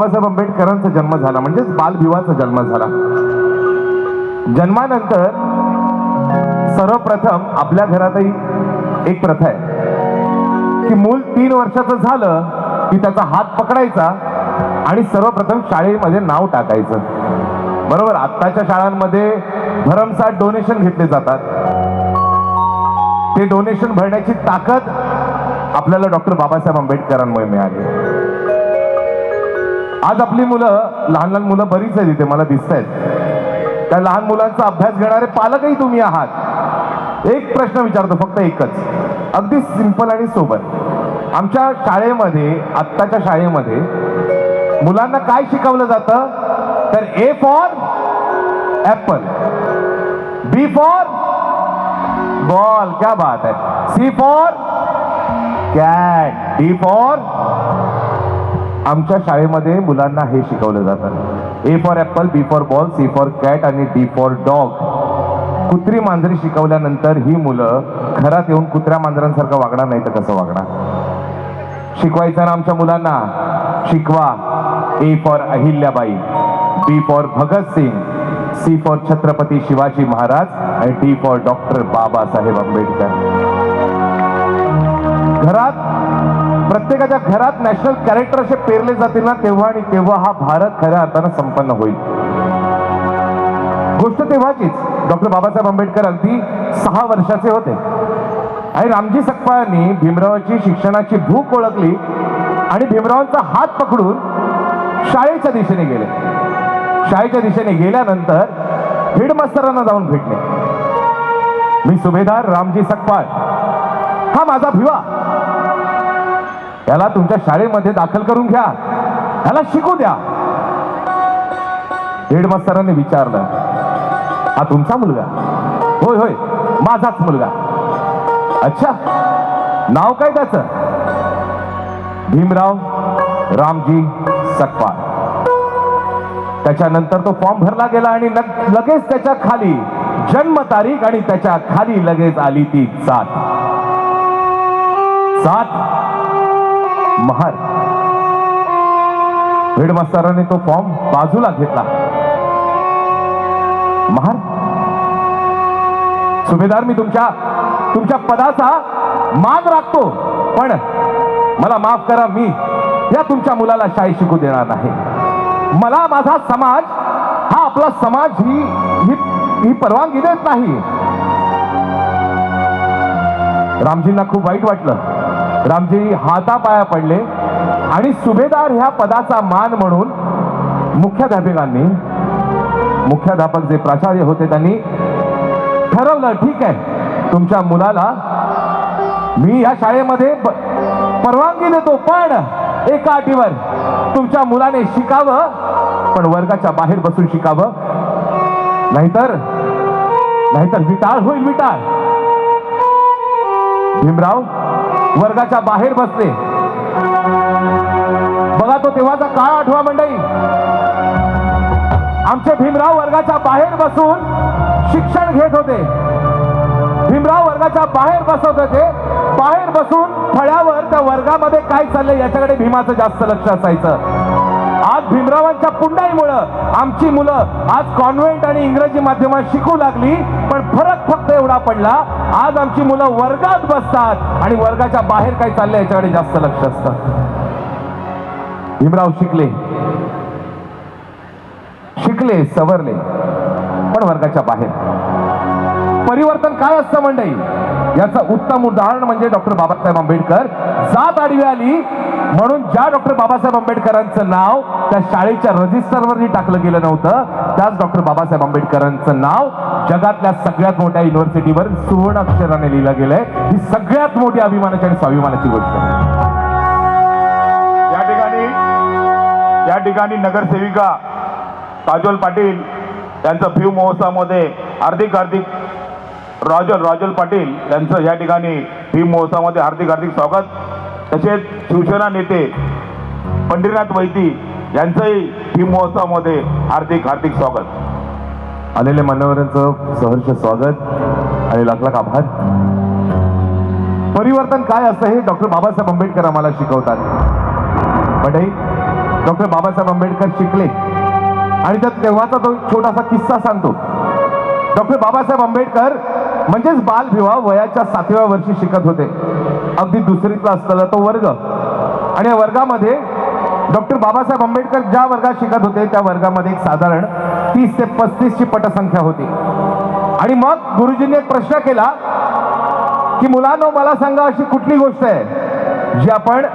बाबासाहेब आंबेडकरांचा जन्म झाला, म्हणजेच बालविवाहाचा जन्म झाला. जन्मानंतर सर्वप्रथम आपल्या घरातही एक प्रथा आहे की मूल 3 वर्षाचं झालं की त्याचा हात पकडायचा आणि सर्वप्रथम शाळेमध्ये नाव टाकायचं. बरोबर, आत्ताच्या शाळांमध्ये भरमसाठ डोनेशन घेतले जातात. ते डोनेशन भरण्याची ताकद आपल्याला डॉक्टर बाबासाहेब आंबेडकरांमुळे मिळाली. आज आपली मुलं, लहान लहान मुलं बरीच आहेत इथे मला दिसत आहेत. त्या लहान मुलांचा अभ्यास घेणारे पालकही तुम्ही आहात. एक प्रश्न विचारतो, फक्त एकच, अगदी सिंपल आणि सोबर. आमच्या शाळेमध्ये, आत्ताच्या शाळेमध्ये मुलांना काय शिकवलं जातं? तर A for apple, B for ball, क्या बात है, C for cat, D for. आमच्या शाळेमध्ये मुलांना हे शिकवलं जातं. A for apple, B for ball, C for cat आणि डी फॉर डॉग. कुत्री मांजरी शिकवल्यानंतर ही मुलं घरात येऊन कुत्र्या मांजरांसारखं वागणार नाही तर कसं वागणार? शिकवायचं ना आमच्या मुलांना, शिकवा. A for Ahilyabai, B for Bhagat Singh, C for Chhatrapati Shivaji Maharaj आणि D for doctor Babasaheb Ambedkar. घरात, प्रत्येकाच्या घरात नॅशनल कॅरेक्टर असे पेरले जातील ना, तेव्हा आणि तेव्हा हा भारत खऱ्या अर्थानं संपन्न होईल. गोष्ट तेव्हाचीच, डॉक्टर बाबासाहेब आंबेडकर अगदी 6 वर्षाचे होते आणि रामजी सकपाळांनी भीमरावांची शिक्षणाची भूक ओळखली आणि भीमरावांचा हात पकडून शाळेच्या दिशेने गेले. शाळेच्या दिशेने गेल्यानंतर हेडमास्तरांना जाऊन भेटले. मी सुभेदार रामजी सकपाळ, हा माझा भिवा, याला तुमच्या शाळेमध्ये दाखल करून घ्या, याला शिकू द्या. हेडमास्तरांनी विचारलं, हा तुमचा मुलगा? होय होय, माझाच मुलगा. अच्छा, नाव काय त्याचं? भीमराव रामजी सकपाळ. त्याच्यानंतर तो फॉर्म भरला गेला आणि लगेच त्याच्या खाली जन्म तारीख आणि त्याच्या खाली लगेच आली ती जात, महार. हेडमास्तरांनी तो फॉर्म बाजूला घेतला. महार, सुभेदार, मी तुमच्या पदाचा मान राखतो, पण मला माफ करा, मी या तुमच्या मुलाला शाळेत शिकू देणार नाही. मला माझा समाज, हा आपला समाज ही परवानगी देत नाही. रामजींना खूप वाईट वाटलं. रामजी हातापाया पडले आणि सुभेदार ह्या पदाचा मान म्हणून मुख्याध्यापक जे प्राचार्य होते त्यांनी ठरवलं, ठीक आहे, तुमच्या मुलाला मी या शाळेमध्ये परवानगी देतो, पण एका अटीवर, तुमच्या मुलाने शिकावं, पण वर्गाच्या बाहेर बसून शिकावं, नाहीतर विटाळ होईल, विटाळ. भीमराव वर्गाच्या बाहेर बसले. बघा तो तेव्हाचा काळ आठवा मंडळी. आमचे भीमराव वर्गाच्या बाहेर बसून शिक्षण घेत होते. भीमराव वर्गाच्या बाहेर बसत होते. बाहेर बसून फळ्यावर त्या वर्गामध्ये काय चाललंय याच्याकडे भीमाचं जास्त लक्ष असायचं. आज भीमरावांच्या पुंडाईमुळं आमची मुलं आज कॉन्व्हेंट आणि इंग्रजी माध्यमात शिकू लागली, पण फरक फक्त एवढा पडला, आज आमची मुलं वर्गात बसतात आणि वर्गाच्या बाहेर काय चाललंय याच्याकडे जास्त लक्ष असतं. भीमराव शिकले, सवरले, पण वर्गाच्या बाहेर. परिवर्तन काय असतं मंडळी, याचं उत्तम उदाहरण म्हणजे डॉक्टर बाबासाहेब आंबेडकर. जात आडवी आली म्हणून ज्या डॉक्टर बाबासाहेब आंबेडकरांचं नाव त्या शाळेच्या रजिस्टरवरही टाकलं गेलं नव्हतं, त्याच डॉक्टर बाबासाहेब आंबेडकरांचं नाव जगातल्या सगळ्यात मोठ्या युनिव्हर्सिटीवर सुवर्ण अक्षराने लिहिलं गेलंय. ही सगळ्यात मोठी अभिमानाची आणि स्वाभिमानाची गोष्ट आहे. या ठिकाणी नगरसेविका काजोल पाटील यांचं भीम महोत्सवामध्ये हार्दिक राजल पाटील यांचं या ठिकाणी भीम महोत्सवामध्ये हार्दिक स्वागत. तसेच शिवसेना नेते पंढरीनाथ वैती यांचंही भीम महोत्सवामध्ये हार्दिक स्वागत. आलेल्या मान्यवरांचं सहर्ष स्वागत आणि लाख आभार. परिवर्तन काय असतं हे डॉक्टर बाबासाहेब आंबेडकर आम्हाला शिकवतात. मंडळी, डॉक्टर बाबासाहेब आंबेडकर शिकले आणि त्यात तेव्हाचा तो एक छोटासा किस्सा सांगतो. डॉक्टर बाबासाहेब आंबेडकर म्हणजेच बालविवाह वयाच्या 7व्या वर्षी शिकत होते. अगदी दुसरीतला असलेला तो वर्ग, आणि या वर्गामध्ये डॉक्टर बाबासाहेब आंबेडकर ज्या वर्गात शिकत होते त्या वर्गामध्ये एक साधारण 30 ते 35 ची पटसंख्या होती. आणि मग गुरुजींनी एक प्रश्न केला की मुलांनो, मला सांगा अशी कुठली गोष्ट आहे जी आपण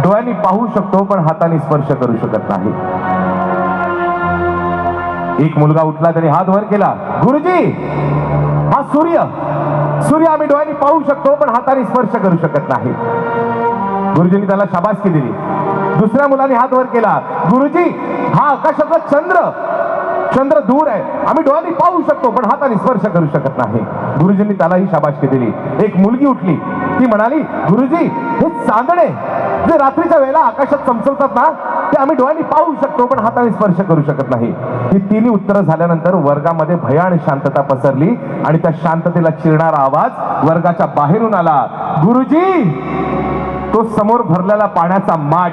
डोळ्यांनी पाहू शकतो पण हाताने स्पर्श करू शकत नाही. एक मुलगा उठला, त्याने हात वर केला, गुरुजी हा सूर्य आम्ही डोळ्यांनी पाहू शकतो पण हाताने स्पर्श करू शकत नाही. गुरुजींनी त्याला शाबासकी दिली. दुसऱ्या मुलाने हात वर केला, गुरुजी हा आकाशातला चंद्र दूर आहे, आम्ही डोळ्यांनी पाहू शकतो पण हाताने स्पर्श करू शकत नाही. गुरुजींनी त्यालाही शाबासकी दिली. एक मुलगी उठली, ती म्हणाली, गुरुजी हे चांदणे जे रात्रीच्या वेळेला आकाशात चमचमतात ना, ते आम्ही डोळ्यांनी पाहू शकतो पण हाताने स्पर्श करू शकत नाही. ही तिन्ही उत्तरं झाल्यानंतर वर्गामध्ये भयान शांतता पसरली आणि त्या शांततेला चिरणारा आवाज वर्गाच्या बाहेरून आला, गुरुजी तो समोर भरलेला पाण्याचा माठ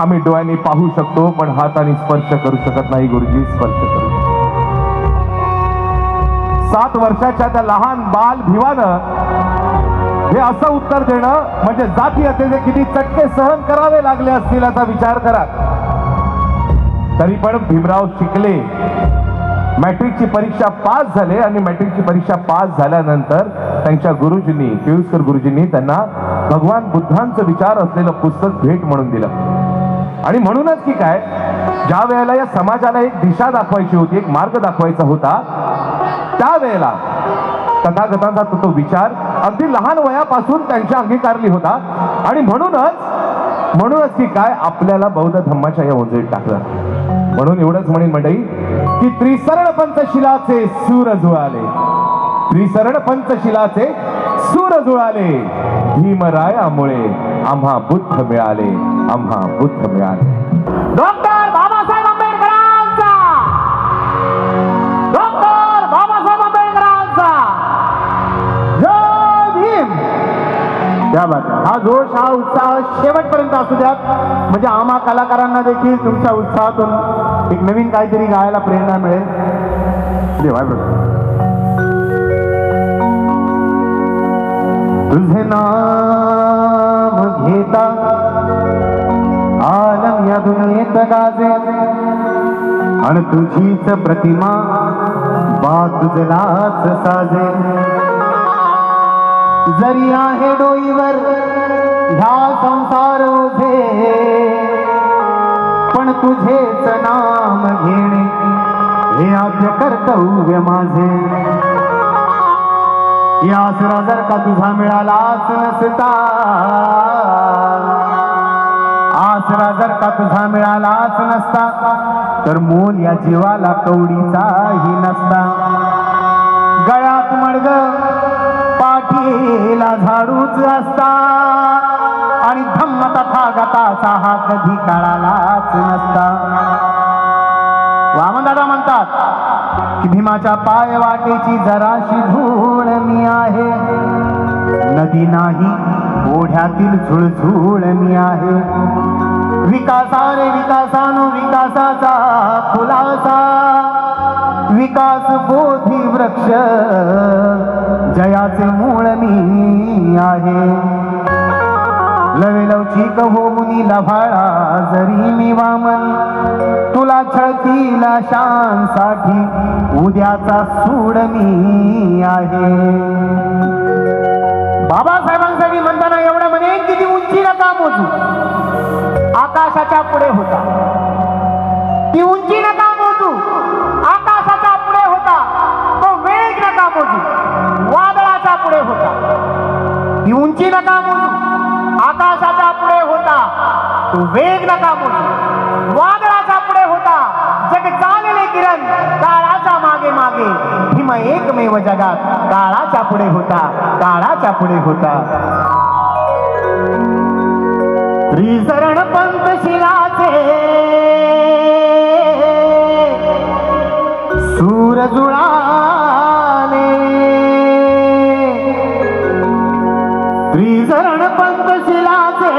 आम्ही डोळ्यांनी पाहू शकतो पण हाताने स्पर्श करू शकत नाही. गुरुजी स्पर्श करू. 7 वर्षाच्या त्या लहान बाल भिवानं हे असं उत्तर देणं म्हणजे जातीयतेचे किती चटके सहन करावे लागले असतील याचा विचार करा. तरी पण भीमराव शिकले, मॅट्रिकची परीक्षा पास झाले आणि मॅट्रिकची परीक्षा पास झाल्यानंतर त्यांच्या गुरुजींनी, केळुसकर गुरुजींनी त्यांना भगवान बुद्धांचं विचार असलेलं पुस्तक भेट म्हणून दिलं. आणि म्हणूनच की काय, ज्या वेळेला या समाजाला एक दिशा दाखवायची होती, एक मार्ग दाखवायचा होता, त्यावेळेला तथागतांचा तो विचार अगदी लहान वयापासून त्यांच्या अंगीकारली होता. आणि म्हणूनच की काय आपल्याला बौद्ध धम्माच्या या ओंजळीत टाकलं. म्हणून एवढंच म्हणेन मंडळी की त्रिसरण पंचशिलाचे सूर जुळाले, त्रिसरण पंचशिलाचे सूर जुळाले, भीमरायामुळे आम्हा बुद्ध मिळाले, आम्हा बुद्ध मिळाले. डॉक्टर बाबासाहेब आंबेडकरांचा, डॉक्टर बाबासाहेब आंबेडकरांचा जय भीम. क्या बात आहे. हा जोश, हा उत्साह शेवटपर्यंत असू द्यात, म्हणजे आम्हा कलाकारांना देखील तुमच्या उत्साहातून एक नवीन काहीतरी गायला प्रेरणा मिळेल. तुझे नाम घेता आलम या दुनियेत गाजे, आणि तुझीच प्रतिमा तुझलाच साजे. जरी आहे डोईवर ह्या संसार ओझे, पण तुझेच नाम घेणे हे आद्य कर्तव्य माझे. या आसरा जर का तुझा मिळालाच नसता, आसरा जर का तुझा मिळालाच नसता, तर मोल या जीवाला कवडीचाही नसता. गळ्यात मडग पाठीला झाडूच असता, आणि धम्म तथागताचा हा कधी कळालाच नसता. वामनदादा म्हणतात की भीमाच्या पाय वाटेची जराशी धूळ मी आहे, नदी नाही ओढ्यातील झुळझुळ मी आहे. विकासाने विकासानो विकासाचा खुलासा, विकास बोधी वृक्ष जयाचे मूळ मी आहे. लवेलवचिक हो मुनी लभाळा जरी मी वामन, तुला छळतील शांसाठी उद्याचा सूड मी आहे. बाबासाहेबांसाठी म्हणताना एवढं म्हणेन की ती उंची नका मोजू, आकाशाच्या पुढे होता. ती उंची नका मोजू, आकाशाच्या पुढे होता. तो वेग नका मोजू, वादळाच्या पुढे होता. ती उंची नका मोजू, आकाशाच्या पुढे होता. तो वेग नका मोजू, वादळाच्या पुढे होता. जग चालले किरण काळाच्या मागे मागे, भीम एकमेव जगात काळाच्या पुढे होता, काळाच्या पुढे होता. त्रिसरण पंचशिलाचे सूर जुळाले, त्रिसरण पंचशिलाचे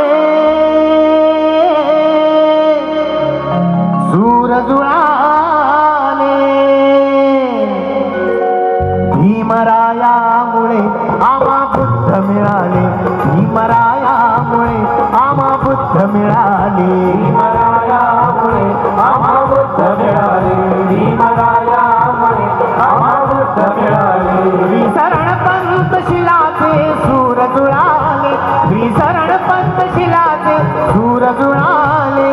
सूर जुळाले भीमरायामुळे आम्हा बुद्ध मिळाले भीमरायामुळे आम्हा बुद्ध मिळाले भीमरायामुळे आम्हा बुद्ध मिळाले भीमरायामुळे आम्हा बुद्ध मिळाले विसरण पंत शिलाचे सूर जुळाले विसरण पंत शिलाचे सूर जुळाले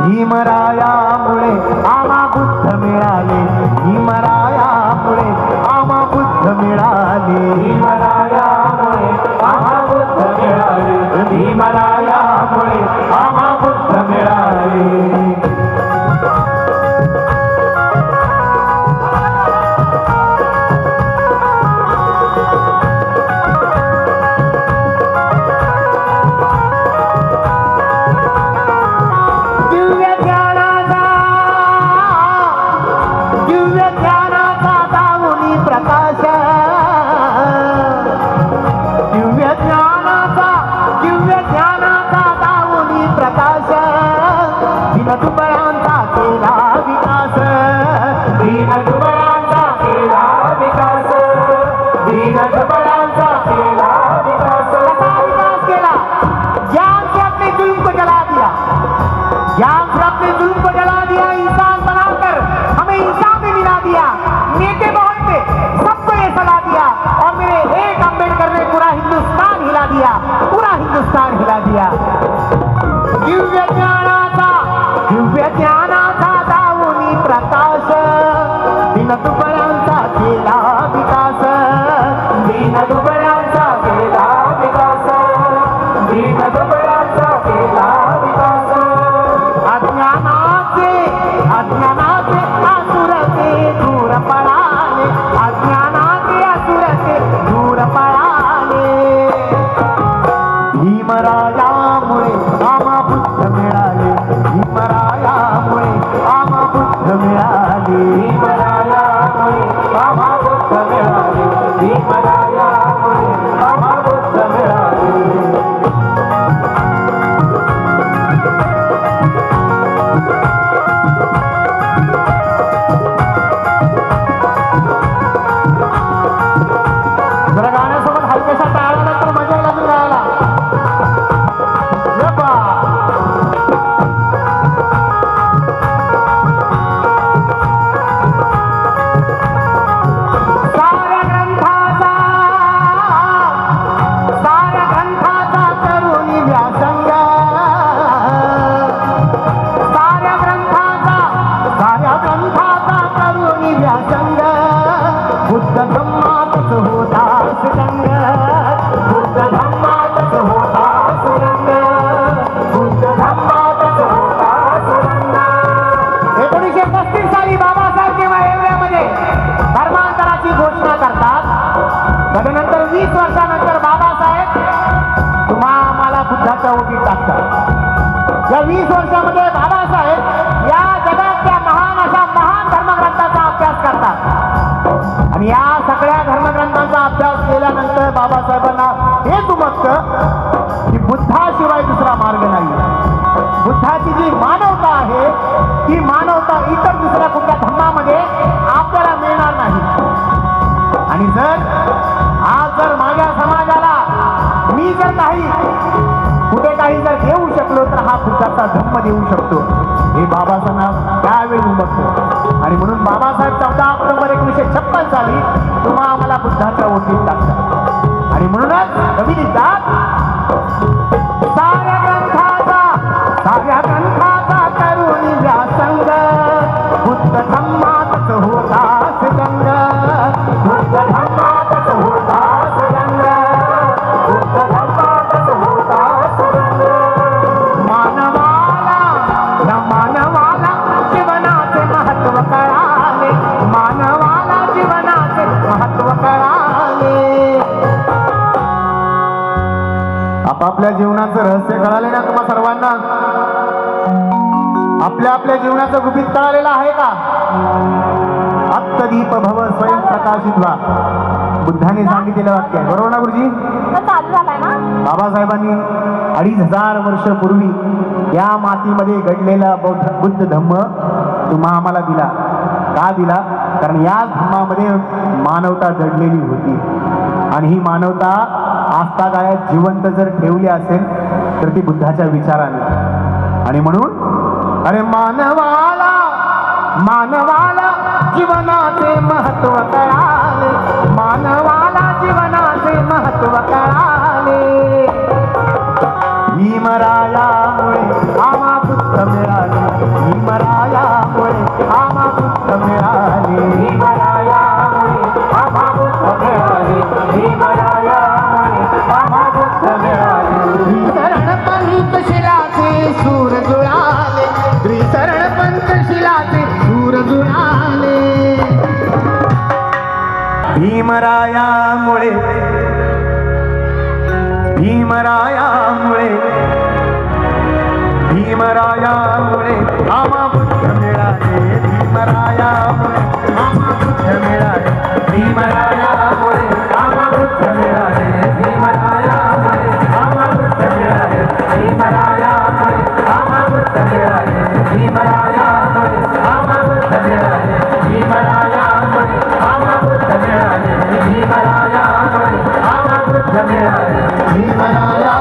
भीमरायामुळे आम्हा बुद्ध मिळाले भीमरायामुळे आम्हा बुद्ध मिळाले भीमरायामुळे आम्हा बुद्ध मिळाले भीमरायामुळे आम्हा बुद्ध मिळाले दीनदुबळांचा केला विकास दीनदुबळांचा केला विकास दीनदुबळांचा केला विकास कसा विकास केला ज्ञान से अपने जुल्म को जला दिया ज्ञान से अपने जुल्म को जला दिया इंसान बनाकर हमें इंसान में मिला दिया नेते बहुत थे सबको ये सलाह दिया और मेरे एक अम्बेडकर ने पूरा हिंदुस्तान हिला दिया पूरा हिंदुस्तान हिला दिया दिव्य ज्ञानाचा दावुनी प्रकाश दीनदुबळांचा केला विकास दीनदुबळांचा केला विकास दीनदुबळांचा केला विकास अज्ञानाचे असुर ते दूर पळाले अज्ञानाचे असुर ते दूर पळाले भीमरायामुळे आम्हा बुद्ध मिळाले भीमरायामुळे आम्हा बुद्ध मिळाले भीमरायामुळे आम्हा बुद्ध मिळाले भीमरायामुळे आम्हा बुद्ध मिळाले जरा गाण्यासोबत हलक्याशा टाळल्यानंतर मजा लागून राहिला बुद्ध धम्मातच होता सुरंग बुद्ध धम्मातच होता सुरंग बुद्ध धम्मातच होता सुरंग 1935 साली बाबासाहेब जेव्हा एवढ्यामध्ये धर्मांतराची घोषणा करतात तदनंतर 20 वर्षानंतर बाबासाहेब तुम्हा आम्हाला बुद्धाच्या ओटीत टाकतात या 20 वर्षामध्ये बाबासाहेब या जगातल्या महान धर्मग्रंथाचा अभ्यास करतात आणि या सगळ्या धर्मग्रंथांचा अभ्यास केल्यानंतर बाबासाहेबांना हे उमगतं की बुद्धाशिवाय दुसरा मार्ग नाही बुद्धाची जी मानवता आहे ती मानवता इतर दुसऱ्या कुठल्या धर्मामध्ये आपल्याला मिळणार नाही आणि आज जर माझ्या समाजाला मी जर कुठे काही जर देऊ शकलो तर हा बुद्धाचा धम्म देऊ शकतो हे बाबासाहेब त्यावेळी उमगतो आणि म्हणून बाबासाहेब 14 ऑक्टोबर 1956 साली तुम्हा आम्हाला बुद्धाच्या ओटीत टाकतात आणि म्हणूनच कवी लिहितात साऱ्या ग्रंथाचा करुणी व्यासंग बुद्ध धम्मातच होता सुरंग बुद्ध धम्मातच होता सुरंग बुद्ध धम्मातच होता सुरंग मानवाला जीवनाचे महत्व कळाले मानवाला जीवनाचे महत्व कळाले आपापल्या जीवनाचं रहस्य कळाले ना तुम्हा सर्वांना आपल्या जीवनाचं गुपित कळालेलं आहे का आत्मदीप भव स्वयं प्रकाशित व्हा बुद्धाने सांगितलेलं वाक्य आहे बरोबर ना गुरुजी बाबासाहेबांनी 2500 वर्ष पूर्वी या मातीमध्ये घडलेला बुद्ध धम्म तुम्हा आम्हाला दिला. का दिला? कारण या धम्मामध्ये मानवता दडलेली होती आणि ही मानवता आजतागायत जिवंत जर ठेवली असेल तर ती बुद्धाच्या विचाराने. आणि म्हणून अरे मानवाला जीवनाचे महत्व कळाले, मानवाला जीवनाचे महत्व कळाले. भीमरायामुळे आम्हा बुद्ध मिळाले, भीमरायामुळे आम्हा बुद्ध मिळाले, भीमरायामुळे आम्हा बुद्ध मिळाले, भीमरायामुळे आम्हा बुद्ध मिळाले. त्रिचरण पंचशिलाचे सूर जुळाले, त्रिचरण पंचशिलाचे सूर जुळाले. भीमरायामुळे भीमरायामुळे भीमरायामुळे आम्हा बुद्ध मिळाले, भीमरायामुळे आम्हा बुद्ध मिळाले, भीमरायामुळे आम्हा बुद्ध मिळाले, भीमरायामुळे आम्हा बुद्ध मिळाले, भीमरायामुळे आम्हा बुद्ध मिळाले, भीमरायामुळे आम्हा बुद्ध मिळाले, भीमरायामुळे आम्हा बुद्ध मिळाले, भीमरायामुळे आम्हा बुद्ध मिळाले, भीमराया